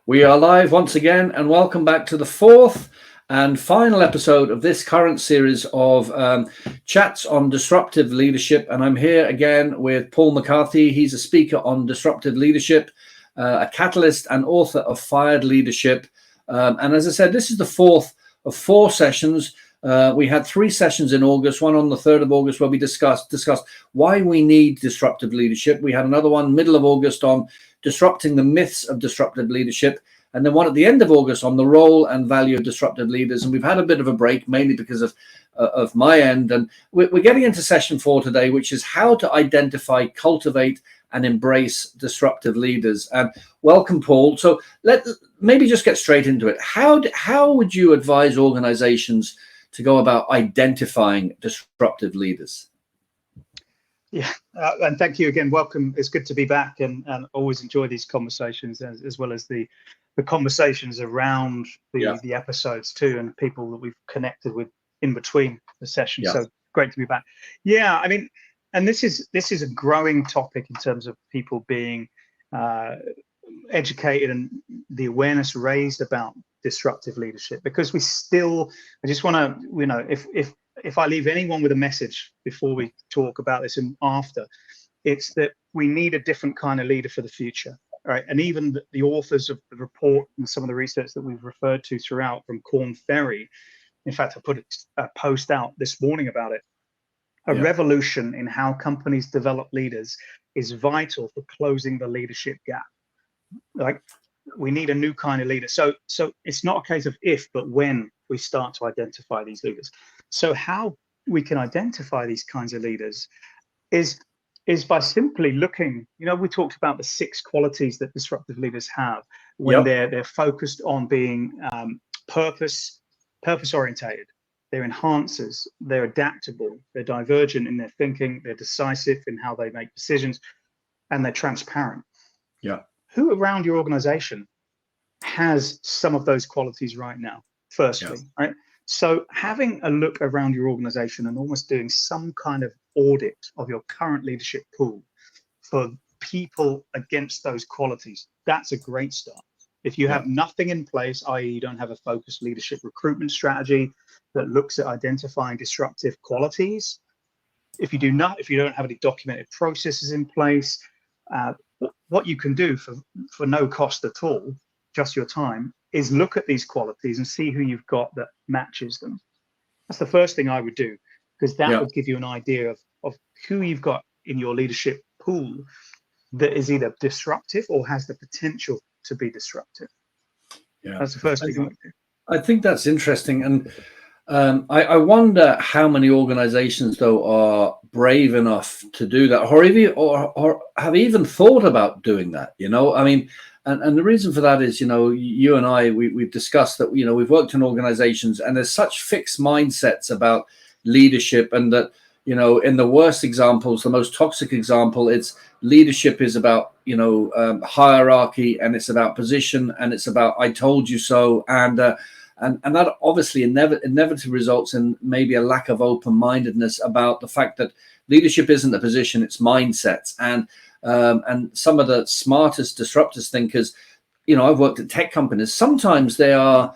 We are live once again, and welcome back to the fourth and final episode of this current series of chats on disruptive leadership. And I'm here again with Paul McCarthy. He's a speaker on disruptive leadership, a catalyst and author of Fired Leadership. And as I said, this is the fourth of four sessions. We had three sessions in August, one on the 3rd of August, where we discussed why we need disruptive leadership. We had another one middle of August on disrupting the myths of disruptive leadership, and then one at the end of August on the role and value of disruptive leaders. And we've had a bit of a break, mainly because of my end. And we're getting into session 4 today, which is how to identify, cultivate, and embrace disruptive leaders. And welcome, Paul. So maybe just get straight into it. How would you advise organizations to go about identifying disruptive leaders? Yeah, and thank you again. Welcome. It's good to be back, and always enjoy these conversations as well as the conversations around the episodes too, and people that we've connected with in between the sessions. Yeah. So great to be back. Yeah, I mean, and this is a growing topic in terms of people being educated and the awareness raised about disruptive leadership, because I just want to, if I leave anyone with a message before we talk about this and after, it's that we need a different kind of leader for the future, right? And even the authors of the report and some of the research that we've referred to throughout from Korn Ferry, in fact, I put a post out this morning about it. A revolution in how companies develop leaders is vital for closing the leadership gap. Like, we need a new kind of leader. So it's not a case of if, but when we start to identify these leaders. So how we can identify these kinds of leaders is by simply looking, we talked about the 6 qualities that disruptive leaders have when they're focused on being purpose orientated. They're enhancers, they're adaptable, they're divergent in their thinking, they're decisive in how they make decisions, and they're transparent. Yeah. Who around your organization has some of those qualities right now, firstly, right? So having a look around your organization and almost doing some kind of audit of your current leadership pool for people against those qualities, that's a great start. If you have nothing in place, i.e. you don't have a focused leadership recruitment strategy that looks at identifying disruptive qualities, if you don't have any documented processes in place, what you can do for no cost at all, just your time, is look at these qualities and see who you've got that matches them. That's the first thing I would do, because that would give you an idea of who you've got in your leadership pool that is either disruptive or has the potential to be disruptive. Yeah, that's the first thing I would do. I think that's interesting. And I wonder how many organizations, though, are brave enough to do that, or have even thought about doing that. I mean, and the reason for that is, you and I, we've discussed that, we've worked in organizations, and there's such fixed mindsets about leadership, and that, in the worst examples, the most toxic example, it's leadership is about, hierarchy, and it's about position, and it's about I told you so, and that obviously inevitably results in maybe a lack of open-mindedness about the fact that leadership isn't a position, it's mindsets. And some of the smartest disruptors thinkers, I've worked at tech companies. Sometimes they are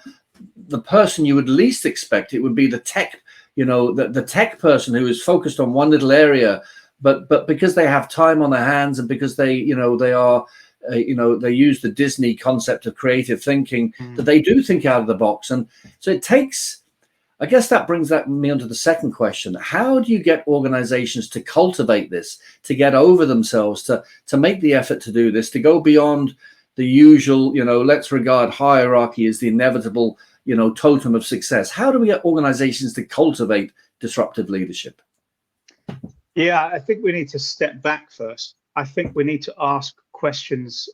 the person you would least expect. It would be the tech, the tech person who is focused on one little area, but because they have time on their hands, and because they use the Disney concept of creative thinking, that they do think out of the box. And so it takes, I guess that brings me onto the second question. How do you get organizations to cultivate this, to get over themselves, to make the effort to do this, to go beyond the usual, let's regard hierarchy as the inevitable, totem of success? How do we get organizations to cultivate disruptive leadership? Yeah, I think we need to step back first. I think we need to ask questions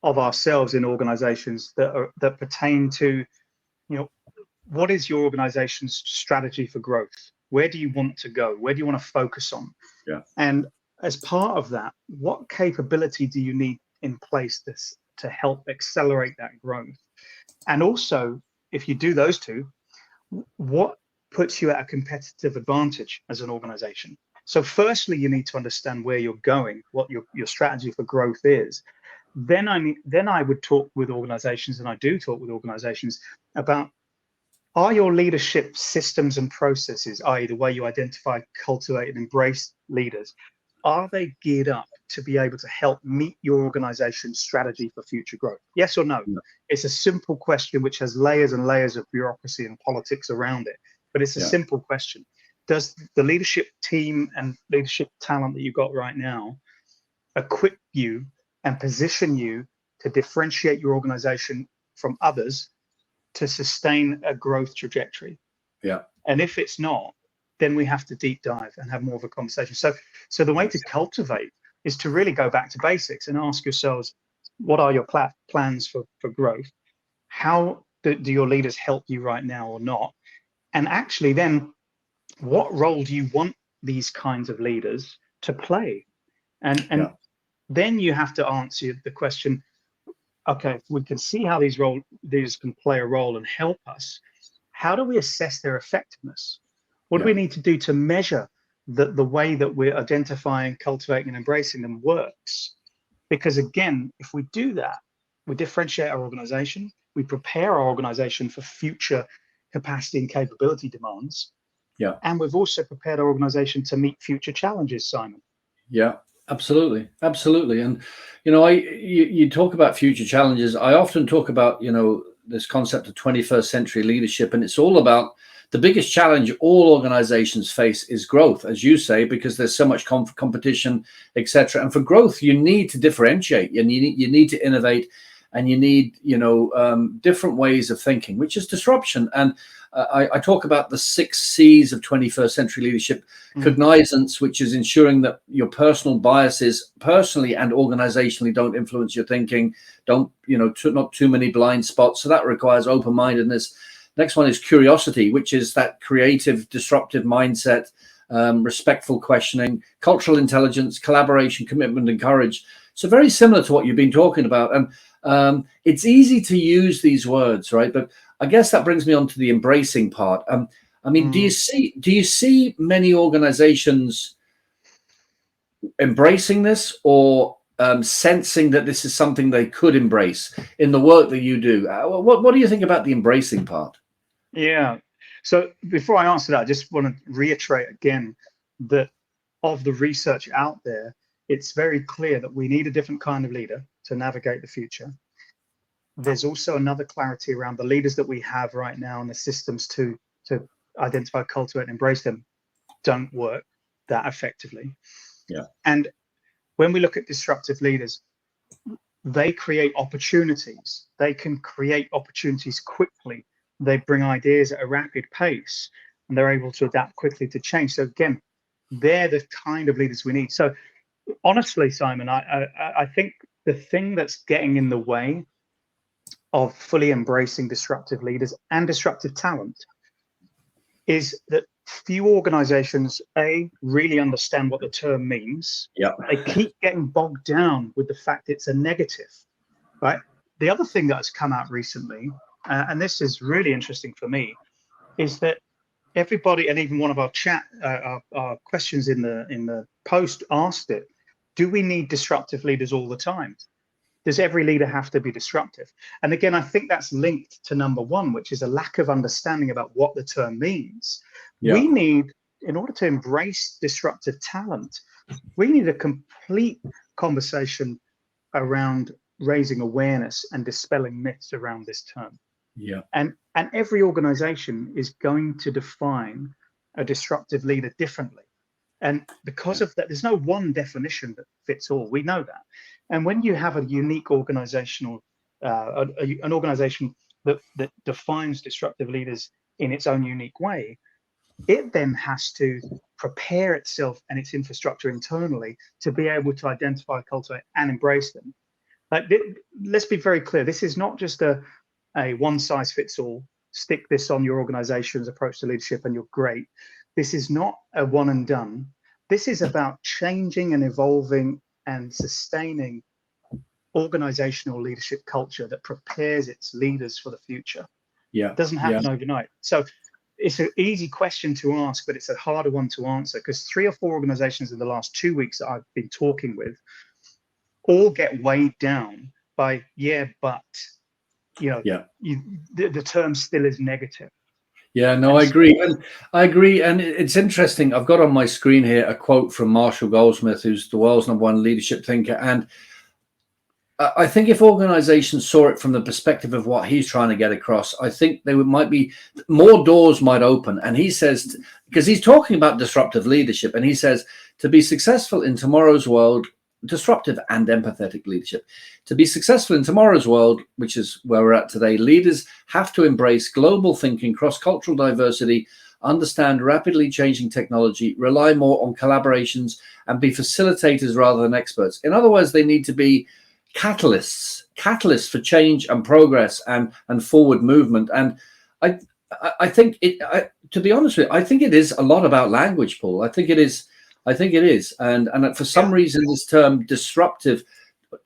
of ourselves in organizations that pertain to, what is your organization's strategy for growth? Where do you want to go? Where do you want to focus on? Yeah. And as part of that, what capability do you need in place to help accelerate that growth? And also, if you do those two, what puts you at a competitive advantage as an organization? So firstly, you need to understand where you're going, what your strategy for growth is. then I would talk with organizations, and I do talk with organizations about, are your leadership systems and processes, i.e. the way you identify, cultivate, and embrace leaders, are they geared up to be able to help meet your organization's strategy for future growth? Yes or no? Yeah. It's a simple question which has layers and layers of bureaucracy and politics around it, but it's a simple question. Does the leadership team and leadership talent that you've got right now equip you and position you to differentiate your organization from others to sustain a growth trajectory? Yeah. And if it's not, then we have to deep dive and have more of a conversation. So the way to cultivate is to really go back to basics and ask yourselves, what are your plans for growth? How do your leaders help you right now or not? And actually then, what role do you want these kinds of leaders to play? And then you have to answer the question, okay, if we can see how these leaders can play a role and help us, how do we assess their effectiveness? What do we need to do to measure the way that we're identifying, cultivating, and embracing them works? Because again, if we do that, we differentiate our organization, we prepare our organization for future capacity and capability demands. Yeah. And we've also prepared our organization to meet future challenges, Simon. Yeah, absolutely. Absolutely. And, you talk about future challenges. I often talk about, this concept of 21st century leadership, and it's all about the biggest challenge all organizations face is growth, as you say, because there's so much competition, etc. And for growth, you need to differentiate, you need to innovate, and you need, different ways of thinking, which is disruption. And I talk about the 6 C's of 21st century leadership. Cognizance, which is ensuring that your personal biases, personally and organizationally, don't influence your thinking. Don't, not too many blind spots. So that requires open-mindedness. Next one is curiosity, which is that creative, disruptive mindset, respectful questioning, cultural intelligence, collaboration, commitment, and courage. So very similar to what you've been talking about. And it's easy to use these words, right? But I guess that brings me on to the embracing part. Do you see many organizations embracing this, or sensing that this is something they could embrace in the work that you do? What do you think about the embracing part? Yeah. So before I answer that, I just want to reiterate again that of the research out there, it's very clear that we need a different kind of leader to navigate the future. There's also another clarity around the leaders that we have right now and the systems to identify, cultivate, and embrace them don't work that effectively. Yeah. And when we look at disruptive leaders, they create opportunities. They can create opportunities quickly. They bring ideas at a rapid pace, and they're able to adapt quickly to change. So again, they're the kind of leaders we need. So honestly, Simon, I think the thing that's getting in the way of fully embracing disruptive leaders and disruptive talent is that few organizations, really understand what the term means. Yeah. They keep getting bogged down with the fact it's a negative, right? The other thing that has come out recently, and this is really interesting for me, is that everybody, and even one of our our questions in the post asked it, do we need disruptive leaders all the time? Does every leader have to be disruptive? And again, I think that's linked to number one, which is a lack of understanding about what the term means. Yeah. We need, in order to embrace disruptive talent, we need a complete conversation around raising awareness and dispelling myths around this term. Yeah. And every organization is going to define a disruptive leader differently. And because of that, there's no one definition that fits all. We know that. And when you have a unique organizational, an organization that defines disruptive leaders in its own unique way, it then has to prepare itself and its infrastructure internally to be able to identify, cultivate, and embrace them. Let's be very clear. This is not just a one size fits all. Stick this on your organization's approach to leadership and you're great. This is not a one and done. This is about changing and evolving and sustaining organizational leadership culture that prepares its leaders for the future. Yeah. It doesn't happen overnight. So it's an easy question to ask, but it's a harder one to answer, because 3 or 4 organizations in the last 2 weeks that I've been talking with all get weighed down by, yeah, but, you know, Yeah. the term still is negative. Yeah, no, I agree. And I agree. And it's interesting. I've got on my screen here a quote from Marshall Goldsmith, who's the world's #1 leadership thinker. And I think if organizations saw it from the perspective of what he's trying to get across, I think might be more doors might open. And he says, because he's talking about disruptive leadership, and he says, to be successful in tomorrow's world, disruptive and empathetic leadership, to be successful in tomorrow's world, which is where we're at today, leaders have to embrace global thinking, cross-cultural diversity, understand rapidly changing technology, rely more on collaborations, and be facilitators rather than experts. In other words, they need to be catalysts for change and progress and forward movement. And I think to be honest with you, I think it is a lot about language, Paul. I think it is. And for some reason, this term disruptive,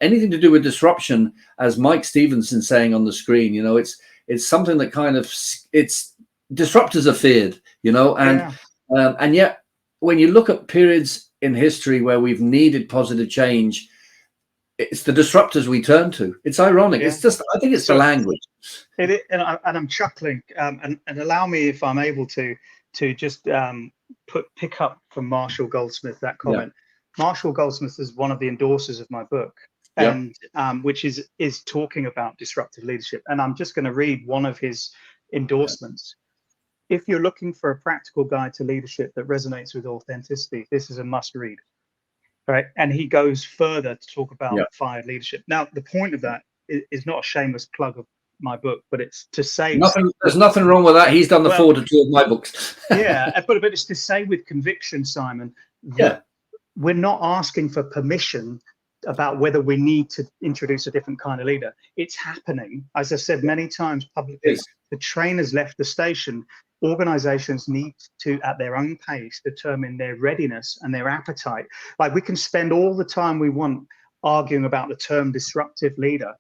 anything to do with disruption, as Mike Stevenson's saying on the screen, you know, it's something that kind of, it's disruptors are feared, you know, and yet when you look at periods in history where we've needed positive change, it's the disruptors we turn to. It's ironic. It's just, I think it's the language. And I'm chuckling, and allow me, if I'm able to just pick up from Marshall Goldsmith that comment. Yeah. Marshall Goldsmith is one of the endorsers of my book, and which is talking about disruptive leadership. And I'm just going to read one of his endorsements. Yeah. If you're looking for a practical guide to leadership that resonates with authenticity, this is a must read. Right. And he goes further to talk about fired leadership. Now, the point of that is not a shameless plug of my book, but it's to say there's nothing wrong with that. He's done the 4 to 2 of my books. Yeah, but it's to say with conviction, Simon, that we're not asking for permission about whether we need to introduce a different kind of leader. It's happening. As I said many times publicly, the train has left the station. Organizations need to, at their own pace, determine their readiness and their appetite. Like, we can spend all the time we want arguing about the term disruptive leader,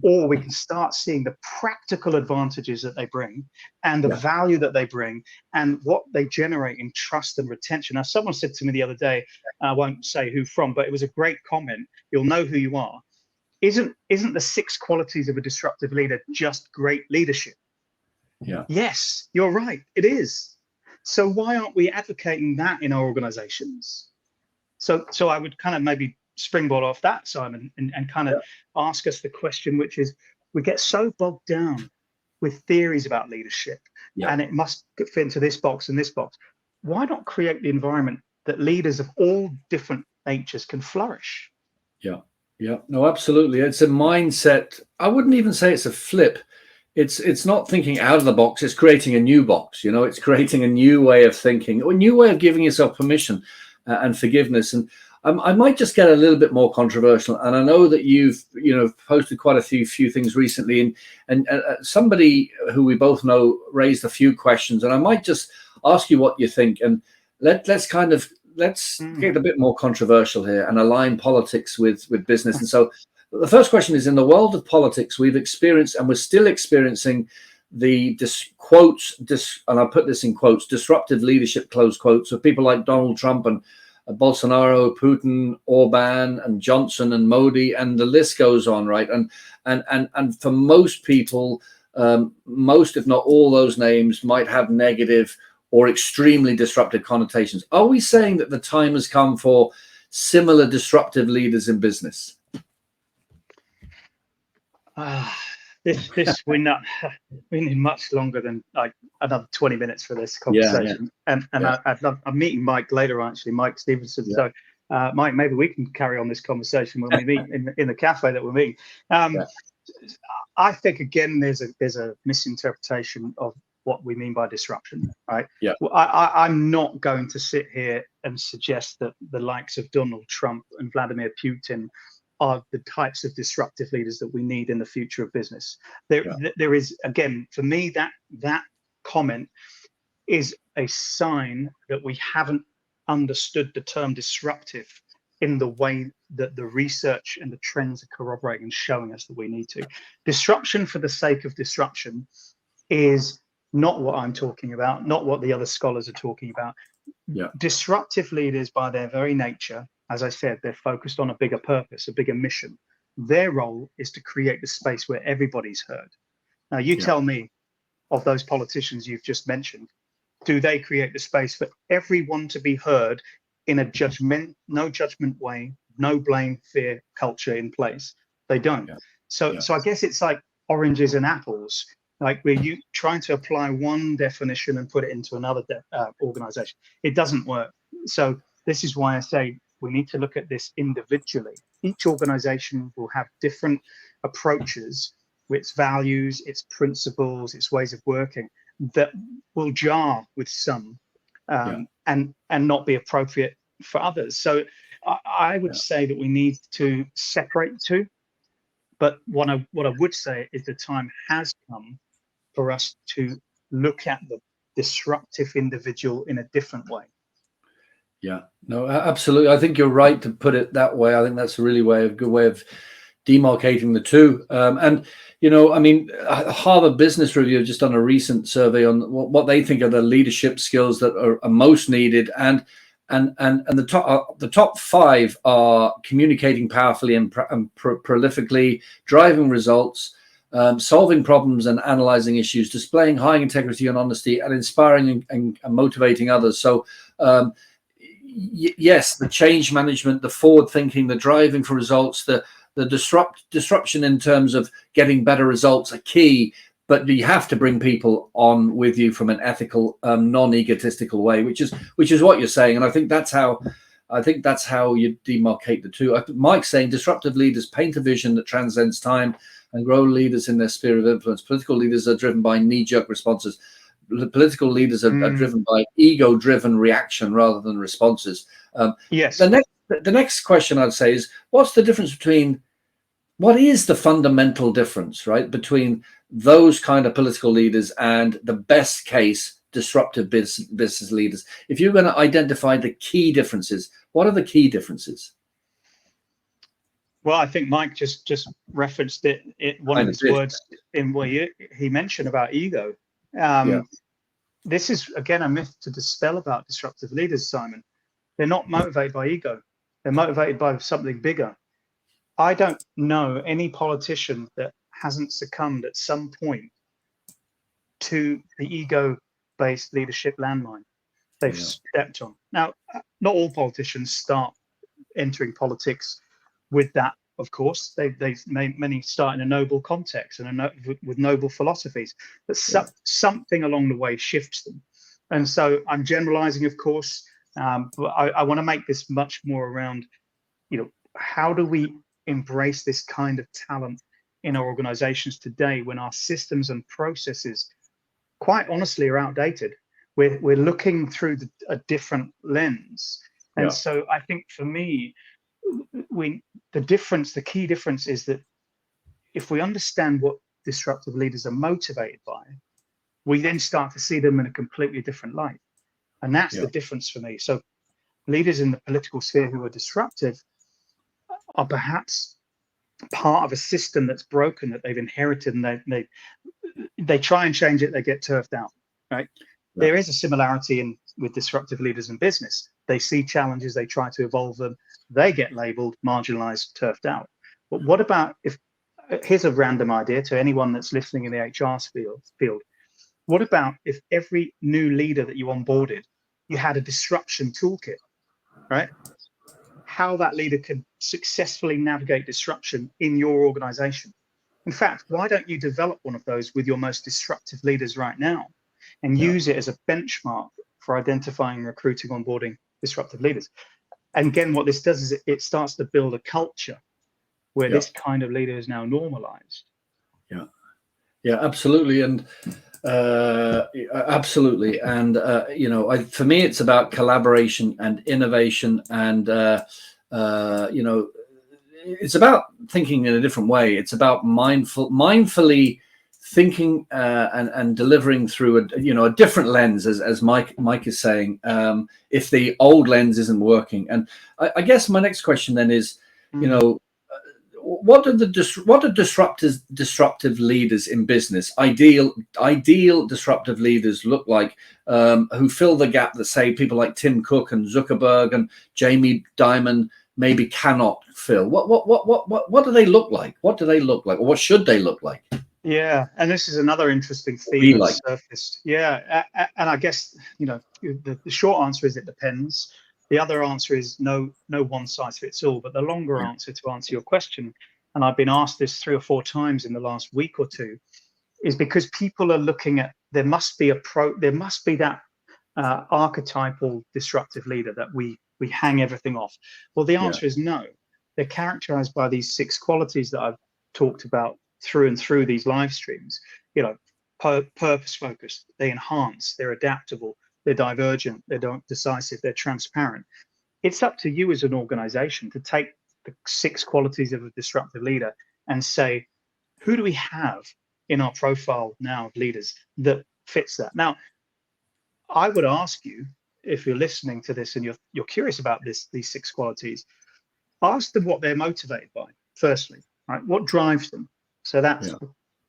or we can start seeing the practical advantages that they bring and the value that they bring and what they generate in trust and retention. Now, someone said to me the other day, I won't say who from, but it was a great comment. You'll know who you are. Isn't the 6 qualities of a disruptive leader just great leadership? Yeah. Yes, you're right. It is. So why aren't we advocating that in our organizations? So I would kind of maybe springboard off that, Simon, and kind of ask us the question, which is, we get so bogged down with theories about leadership and it must fit into this box and this box. Why not create the environment that leaders of all different natures can flourish? Yeah, no, absolutely. It's a mindset. I wouldn't even say it's a flip. It's not thinking out of the box. It's creating a new box. You know, it's creating a new way of thinking, or a new way of giving yourself permission and forgiveness. And I might just get a little bit more controversial. And I know that you've posted quite a few things recently, and somebody who we both know raised a few questions, and I might just ask you what you think. And let's get a bit more controversial here and align politics with business. And so the first question is, in the world of politics, we've experienced, and we're still experiencing, the and I'll put this in quotes, disruptive leadership, close quotes, of people like Donald Trump and Bolsonaro, Putin, Orban, and Johnson and Modi, and the list goes on, right? And for most people, most, if not all, those names might have negative or extremely disruptive connotations. Are we saying that the time has come for similar disruptive leaders in business? We need much longer than like another 20 minutes for this conversation. And I'm meeting Mike later, actually, Mike Stevenson. So Mike, maybe we can carry on this conversation when we meet in the cafe that we're meeting. I think, again, there's a misinterpretation of what we mean by disruption, right? Yeah. Well, I'm not going to sit here and suggest that the likes of Donald Trump and Vladimir Putin are the types of disruptive leaders that we need in the future of business. There is, again, for me, that comment is a sign that we haven't understood the term disruptive in the way that the research and the trends are corroborating and showing us that we need to. Disruption for the sake of disruption is not what I'm talking about, not what the other scholars are talking about. Yeah. Disruptive leaders, by their very nature, as I said, they're focused on a bigger purpose, a bigger mission. Their role is to create the space where everybody's heard. Now, you tell me, of those politicians you've just mentioned, do they create the space for everyone to be heard in a no judgment way, no blame, fear culture in place? They don't. So I guess it's like oranges and apples. Like, where you trying to apply one definition and put it into another organization. It doesn't work. So this is why I say we need to look at this individually. Each organization will have different approaches, its values, its principles, its ways of working, that will jar with some and not be appropriate for others. So I would say that we need to separate the two. But what I would say is the time has come for us to look at the disruptive individual in a different way. Yeah, no, absolutely. I think you're right to put it that way. I think that's a really good way of demarcating the two. And, you know, I mean, Harvard Business Review have just done a recent survey on what they think are the leadership skills that are most needed. And the top 5 are communicating powerfully and prolifically, driving results, solving problems and analyzing issues, displaying high integrity and honesty, and inspiring and motivating others. So, yes, the change management, the forward thinking, the driving for results, the disruption in terms of getting better results are key, but you have to bring people on with you from an ethical, non-egotistical way, which is what you're saying. And I think that's how you demarcate the two. Mike's saying disruptive leaders paint a vision that transcends time and grow leaders in their sphere of influence. Political leaders are driven by knee-jerk responses. Political leaders are driven by ego-driven reaction rather than responses. Yes. The next question I'd say is, what is the fundamental difference, right, between those kind of political leaders and the best case disruptive business leaders? If you're going to identify the key differences, what are the key differences? Well, I think Mike just referenced it one of his words in what he mentioned about ego. This is, again, a myth to dispel about disruptive leaders, Simon. They're not motivated by ego. They're motivated by something bigger. I don't know any politician that hasn't succumbed at some point to the ego-based leadership landmine they've stepped on. Now, not all politicians start entering politics with that, of course. Many start in a noble context and with noble philosophies, but something along the way shifts them. And so I'm generalizing, of course, but I want to make this much more around, you know, how do we embrace this kind of talent in our organizations today when our systems and processes, quite honestly, are outdated. We're looking through a different lens. And so I think for me, the key difference is that if we understand what disruptive leaders are motivated by, we then start to see them in a completely different light. And that's the difference for me. So leaders in the political sphere who are disruptive are perhaps part of a system that's broken, that they've inherited, and they try and change it, they get turfed out, right? There is a similarity with disruptive leaders in business. They see challenges, they try to evolve them, they get labeled, marginalized, turfed out. But what about here's a random idea to anyone that's listening in the HR field. What about if every new leader that you onboarded, you had a disruption toolkit, right? How that leader can successfully navigate disruption in your organization. In fact, why don't you develop one of those with your most disruptive leaders right now and use it as a benchmark for identifying, recruiting, onboarding disruptive leaders? And again, what this does is it starts to build a culture where this kind of leader is now normalized. Yeah, absolutely. And absolutely. And, you know, for me, it's about collaboration and innovation. And, you know, it's about thinking in a different way. It's about mindfully thinking and delivering through a different lens, as Mike is saying, if the old lens isn't working. And I guess my next question then is, you know, what do disruptive leaders in business, ideal disruptive leaders look like, who fill the gap that, say, people like Tim Cook and Zuckerberg and Jamie Dimon maybe cannot fill? What do they look like? What do they look like, or what should they look like? Yeah, and this is another interesting theme Be that's like. surfaced. Yeah, and I guess, you know, the short answer is it depends. The other answer is no one size fits all. But the longer answer to answer your question, and I've been asked this 3 or 4 times in the last week or two, is because people are looking at, there must be that archetypal disruptive leader that we hang everything off. Well, the answer is no. They're characterized by these 6 qualities that I've talked about through and through these live streams. You know, purpose focused, they enhance, they're adaptable, they're divergent, they're decisive, they're transparent. It's up to you as an organization to take the 6 qualities of a disruptive leader and say, who do we have in our profile now of leaders that fits that? Now, I would ask you, if you're listening to this and you're curious about these 6 qualities, ask them what they're motivated by, firstly, right? What drives them? So that's,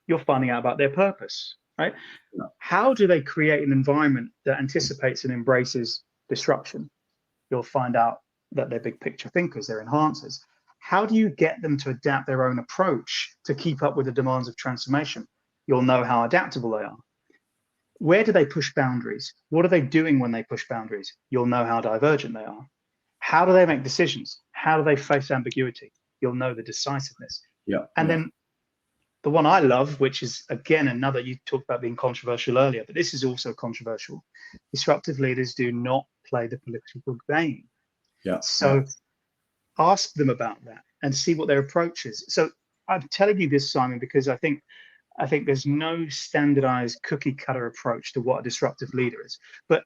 you're finding out about their purpose, right? How do they create an environment that anticipates and embraces disruption? You'll find out that they're big picture thinkers, they're enhancers. How do you get them to adapt their own approach to keep up with the demands of transformation? You'll know how adaptable they are. Where do they push boundaries? What are they doing when they push boundaries? You'll know how divergent they are. How do they make decisions? How do they face ambiguity? You'll know the decisiveness. And then the one I love, which is, again, another, you talked about being controversial earlier, but this is also controversial. Disruptive leaders do not play the political game. So ask them about that and see what their approach is. So I'm telling you this, Simon, because I think there's no standardized cookie cutter approach to what a disruptive leader is. But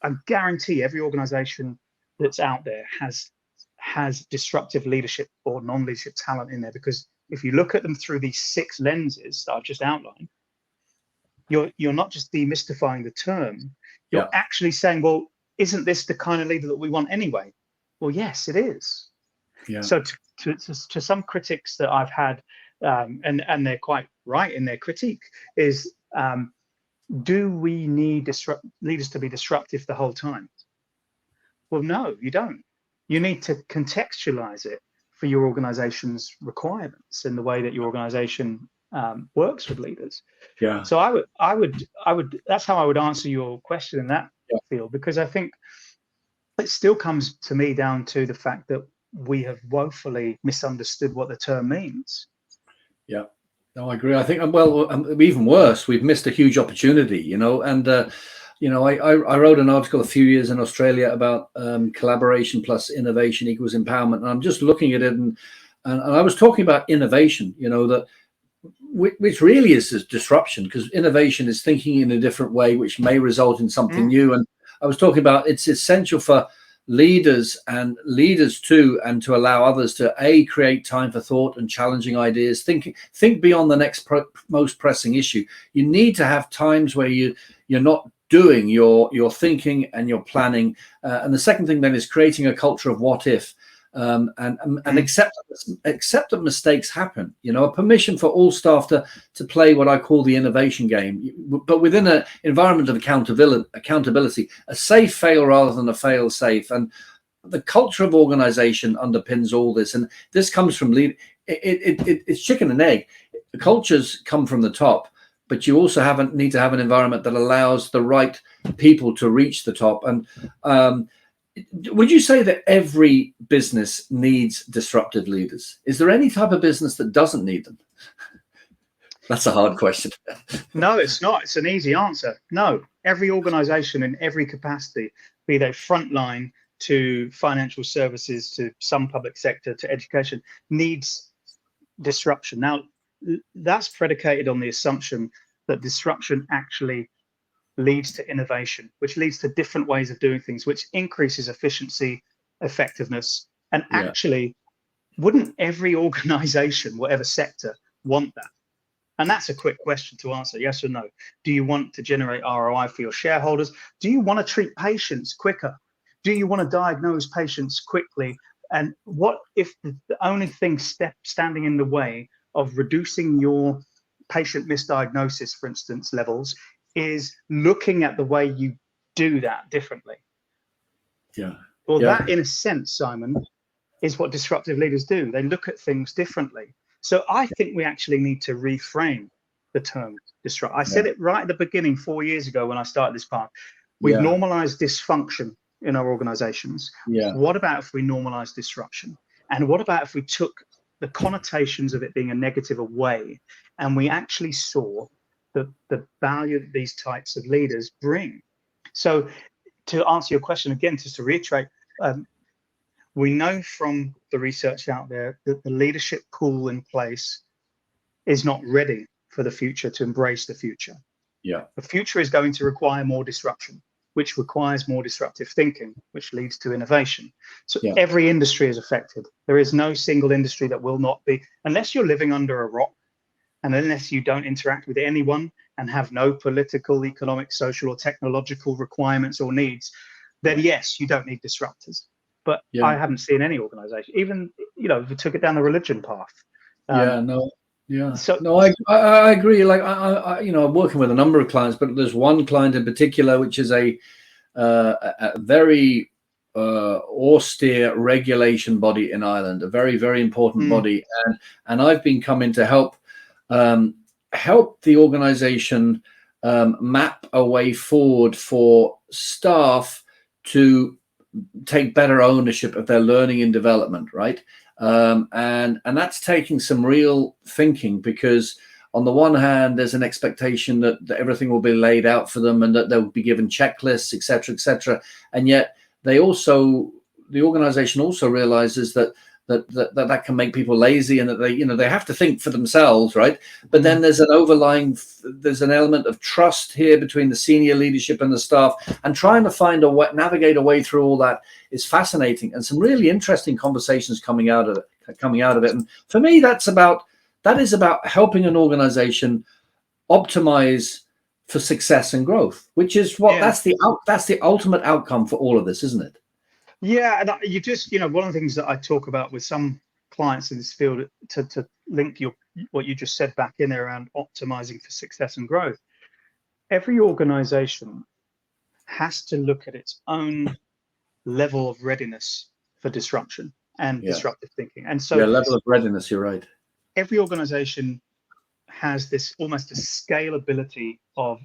I guarantee every organization that's out there has disruptive leadership or non-leadership talent in there, because if you look at them through these 6 lenses that I've just outlined, you're not just demystifying the term, you're actually saying, well, isn't this the kind of leader that we want anyway? Well, yes, it is. So to some critics that I've had, and they're quite right in their critique, is do we need leaders to be disruptive the whole time? Well, no, you don't. You need to contextualize it for your organization's requirements and the way that your organization works with leaders. So I would that's how I would answer your question in that field, because I think it still comes to me down to the fact that we have woefully misunderstood what the term means. No, I agree. I think, well, even worse, we've missed a huge opportunity, you know. And you know, I wrote an article a few years in Australia about collaboration plus innovation equals empowerment, and I'm just looking at it, and I was talking about innovation, you know, that which really is disruption, because innovation is thinking in a different way, which may result in something new. And I was talking about it's essential for leaders too, and to allow others to create time for thought and challenging ideas, think beyond the next most pressing issue. You need to have times where you're not doing your thinking and your planning, and the second thing then is creating a culture of what if, and accept that mistakes happen, you know, a permission for all staff to play what I call the innovation game, but within an environment of accountability, a safe fail rather than a fail safe. And the culture of organization underpins all this, and this comes from it's chicken and egg. The cultures come from the top, but you also need to have an environment that allows the right people to reach the top. And would you say that every business needs disruptive leaders? Is there any type of business that doesn't need them? That's a hard question. No, it's not. It's an easy answer. No, every organization in every capacity, be they frontline to financial services, to some public sector, to education, needs disruption. Now, that's predicated on the assumption that disruption actually leads to innovation, which leads to different ways of doing things, which increases efficiency, effectiveness. And actually, wouldn't every organization, whatever sector, want that? And that's a quick question to answer, yes or no. Do you want to generate ROI for your shareholders? Do you want to treat patients quicker? Do you want to diagnose patients quickly And what if the only thing standing in the way of reducing your patient misdiagnosis, for instance, levels, is looking at the way you do that differently? Yeah. Well, Yeah. that, in a sense, Simon, is what disruptive leaders do. They look at things differently. So I think we actually need to reframe the term disrupt. I said it right at the beginning 4 years ago when I started this path. We've normalized dysfunction in our organizations. Yeah. What about if we normalize disruption? And what about if we took the connotations of it being a negative away and we actually saw the value that these types of leaders bring? So to answer your question again, just to reiterate, we know from the research out there that the leadership pool in place is not ready for the future, to embrace the future. Yeah. The future is going to require more disruption, which requires more disruptive thinking, which leads to innovation. So every industry is affected. There is no single industry that will not be, unless you're living under a rock and unless you don't interact with anyone and have no political, economic, social, or technological requirements or needs, then yes, you don't need disruptors. But I haven't seen any organization, even, if we took it down the religion path. I agree. Like I'm working with a number of clients, but there's one client in particular, which is a very austere regulation body in Ireland, a very, very important body. And I've been coming to help the organization map a way forward for staff to take better ownership of their learning and development, right? And that's taking some real thinking, because on the one hand, there's an expectation that everything will be laid out for them and that they'll be given checklists, et cetera, and yet the organization also realizes that can make people lazy, and that they have to think for themselves, right? But then there's an element of trust here between the senior leadership and the staff, and trying to navigate a way through all that is fascinating, and some really interesting conversations coming out of it. And for me, that is about helping an organization optimize for success and growth, which is that's the ultimate outcome for all of this, isn't it? Yeah, and you just, one of the things that I talk about with some clients in this field, to link what you just said back in there around optimizing for success and growth. Every organization has to look at its own level of readiness for disruption and disruptive thinking. And so level of readiness, you're right. Every organization has this almost a scalability of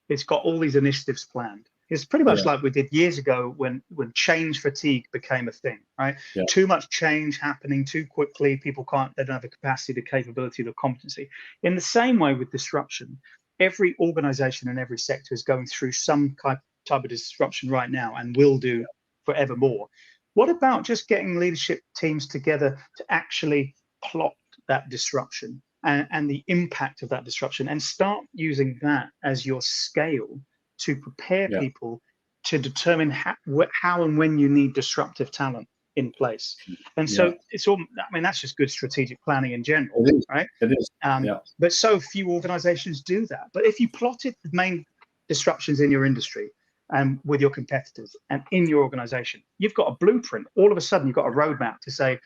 it's got all these initiatives planned. It's pretty much like we did years ago when change fatigue became a thing, right? Yeah. Too much change happening too quickly. People they don't have the capacity, the capability, the competency. In the same way with disruption, every organization and every sector is going through some type of disruption right now and will do forevermore. What about just getting leadership teams together to actually plot that disruption and the impact of that disruption, and start using that as your scale to prepare people to determine how and when you need disruptive talent in place? And so it's all, that's just good strategic planning in general, right? It is. But so few organizations do that. But if you plotted the main disruptions in your industry and with your competitors and in your organization, you've got a blueprint. All of a sudden, you've got a roadmap to say,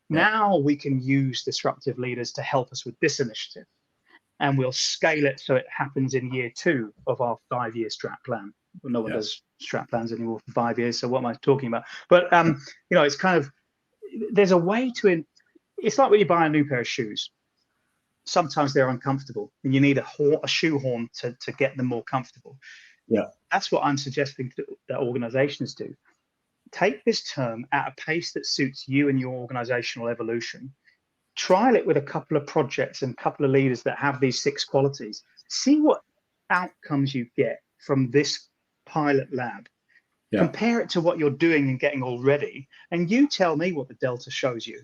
now we can use disruptive leaders to help us with this initiative. And we'll scale it so it happens in year 2 of our 5-year strat plan. Well, no one does strat plans anymore for 5 years, so what am I talking about? But it's kind of, there's a way to, it's like when you buy a new pair of shoes. Sometimes they're uncomfortable and you need a shoehorn to get them more comfortable. Yeah, that's what I'm suggesting that organizations do. Take this term at a pace that suits you and your organizational evolution. Trial it with a couple of projects and a couple of leaders that have these 6 qualities. See what outcomes you get from this pilot lab. Compare it to what you're doing and getting already, and you tell me what the delta shows you.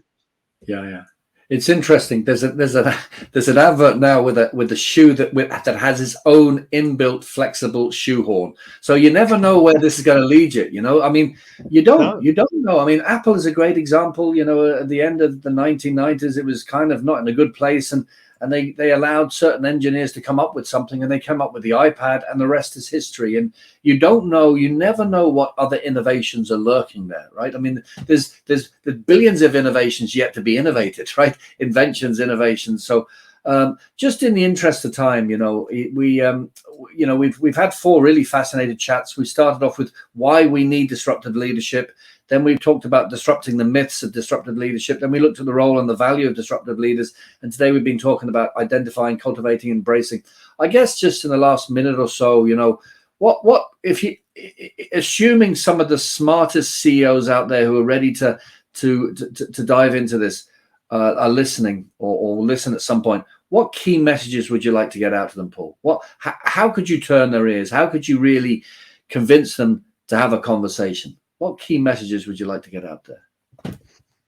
It's interesting. There's an advert now with a shoe that has its own inbuilt flexible shoehorn. So you never know where this is going to lead you. You don't know. Apple is a great example. At the end of the 1990s, it was kind of not in a good place, and and they allowed certain engineers to come up with something, and they came up with the iPad, and the rest is history. And you never know what other innovations are lurking there, right? I mean, there's billions of innovations yet to be innovated, right? Inventions, innovations. So just in the interest of time, we've had 4 really fascinating chats. We started off with why we need disruptive leadership. Then we talked about disrupting the myths of disruptive leadership. Then we looked at the role and the value of disruptive leaders. And today we've been talking about identifying, cultivating, embracing. I guess just in the last minute or so, what if you, assuming some of the smartest CEOs out there who are ready to dive into this are listening or listen at some point, what key messages would you like to get out to them, Paul? How could you turn their ears? How could you really convince them to have a conversation? What key messages would you like to get out there?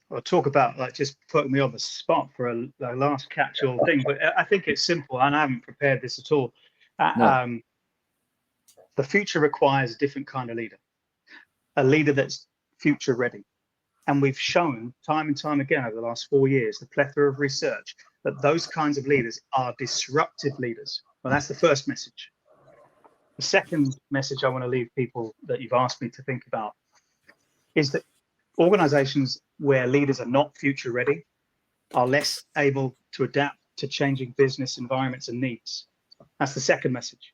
I'll talk about like just putting me on the spot for a last catch-all thing, but I think it's simple, and I haven't prepared this at all. No. The future requires a different kind of leader, a leader that's future ready. And we've shown time and time again over the last 4 years, the plethora of research, that those kinds of leaders are disruptive leaders. Well, that's the first message. The second message I want to leave people that you've asked me to think about is that organizations where leaders are not future ready are less able to adapt to changing business environments and needs. That's the second message.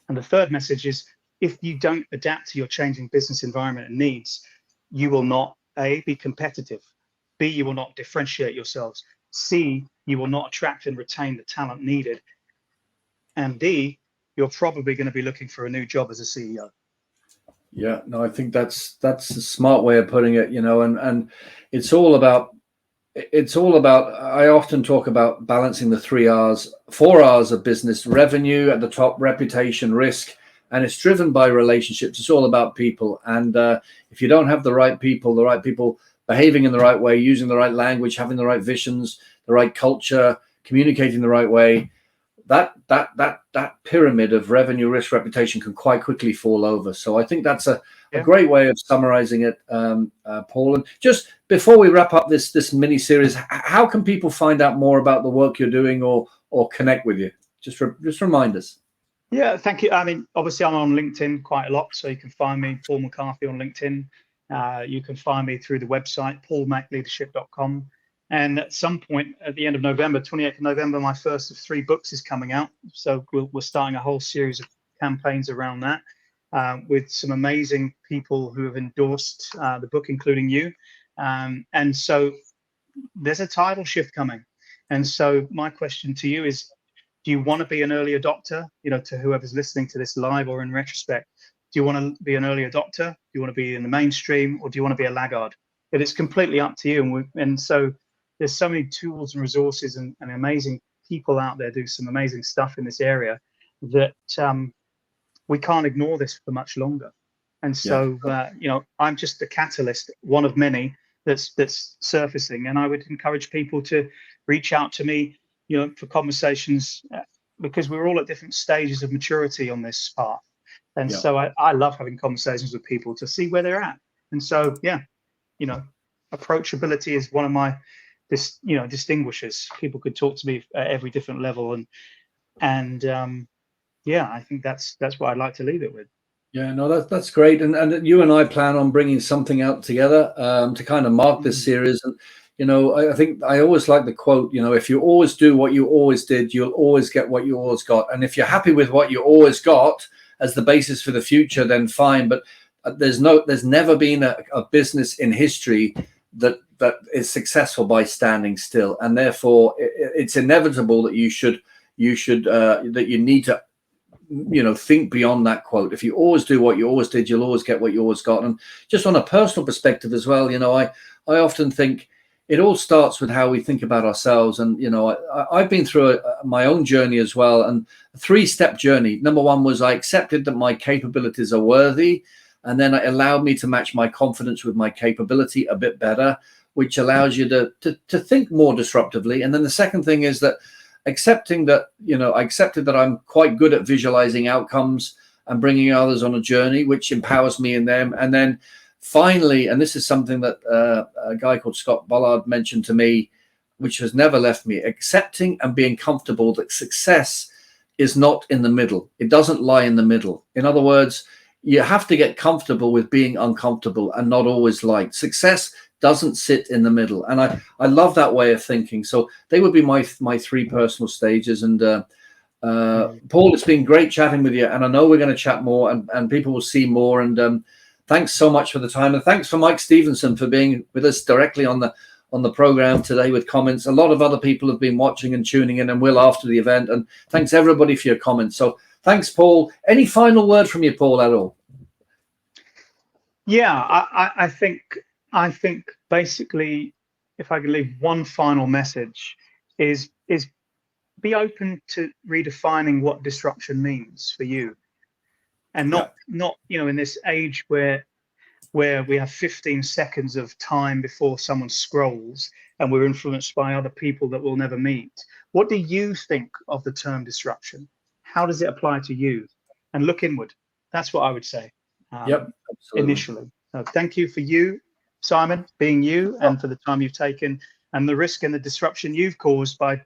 And the third message is, if you don't adapt to your changing business environment and needs, you will not, A, be competitive, B, you will not differentiate yourselves, C, you will not attract and retain the talent needed, and D, you're probably going to be looking for a new job as a CEO. Yeah, no, I think that's a smart way of putting it, and it's all about, I often talk about balancing the 4 R's of business: revenue at the top, reputation, risk, and it's driven by relationships. It's all about people. And if you don't have the right people behaving in the right way, using the right language, having the right visions, the right culture, communicating the right way, that pyramid of revenue, risk, reputation can quite quickly fall over. So I think that's a great way of summarizing it, Paul. And just before we wrap up this mini series, how can people find out more about the work you're doing or connect with you? Just remind us. Yeah, thank you. I mean, obviously I'm on LinkedIn quite a lot, so you can find me, Paul McCarthy, on LinkedIn. You can find me through the website, paulmacleadership.com. And at some point at the end of November, 28th of November, my first of 3 books is coming out. So we're starting a whole series of campaigns around that with some amazing people who have endorsed the book, including you. And so there's a tidal shift coming. And so my question to you is, do you want to be an early adopter, to whoever's listening to this live or in retrospect? Do you want to be an early adopter? Do you want to be in the mainstream, or do you want to be a laggard? But it's completely up to you. And so there's so many tools and resources and amazing people out there do some amazing stuff in this area that we can't ignore this for much longer. And so, I'm just a catalyst, one of many that's surfacing. And I would encourage people to reach out to me, for conversations, because we're all at different stages of maturity on this path. And so I love having conversations with people to see where they're at. And so, approachability is one of my distinguishers. People could talk to me at every different level, and I think that's what I'd like to leave it with. Yeah, no, that's great. And you and I plan on bringing something out together to kind of mark this series. And I think I always like the quote, if you always do what you always did, you'll always get what you always got. And if you're happy with what you always got as the basis for the future, then fine. But there's never been a business in history that is successful by standing still, and therefore it's inevitable that you need to think beyond that quote. If you always do what you always did, you'll always get what you always got. And just on a personal perspective as well, I often think it all starts with how we think about ourselves. And I've been through my own journey as well, and a 3-step journey. Number 1 was I accepted that my capabilities are worthy, and then it allowed me to match my confidence with my capability a bit better, which allows you to think more disruptively. And then the second thing is that I accepted that I'm quite good at visualizing outcomes and bringing others on a journey, which empowers me and them. And then finally, and this is something that a guy called Scott Bullard mentioned to me, which has never left me, accepting and being comfortable that success is not in the middle. It doesn't lie in the middle. In other words, you have to get comfortable with being uncomfortable and not always like. Success doesn't sit in the middle. And I love that way of thinking. So they would be my three personal stages. And Paul, it's been great chatting with you. And I know we're going to chat more and people will see more. And thanks so much for the time. And thanks for Mike Stevenson for being with us directly on the program today with comments. A lot of other people have been watching and tuning in and will after the event. And thanks everybody for your comments. So thanks, Paul. Any final word from you, Paul, at all? Yeah, I think basically, if I could leave one final message, is be open to redefining what disruption means for you, and not in this age where we have 15 seconds of time before someone scrolls and we're influenced by other people that we'll never meet. What do you think of the term disruption? How does it apply to you? And look inward. That's what I would say. Absolutely. Initially. So thank you for you, Simon, being you, and for the time you've taken and the risk and the disruption you've caused by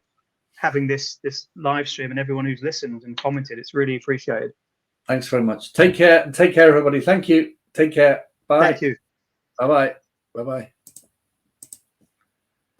having this live stream, and everyone who's listened and commented. It's really appreciated. Thanks very much. Take care, everybody. Thank you. Take care. Bye. Thank you. Bye-bye. Bye-bye.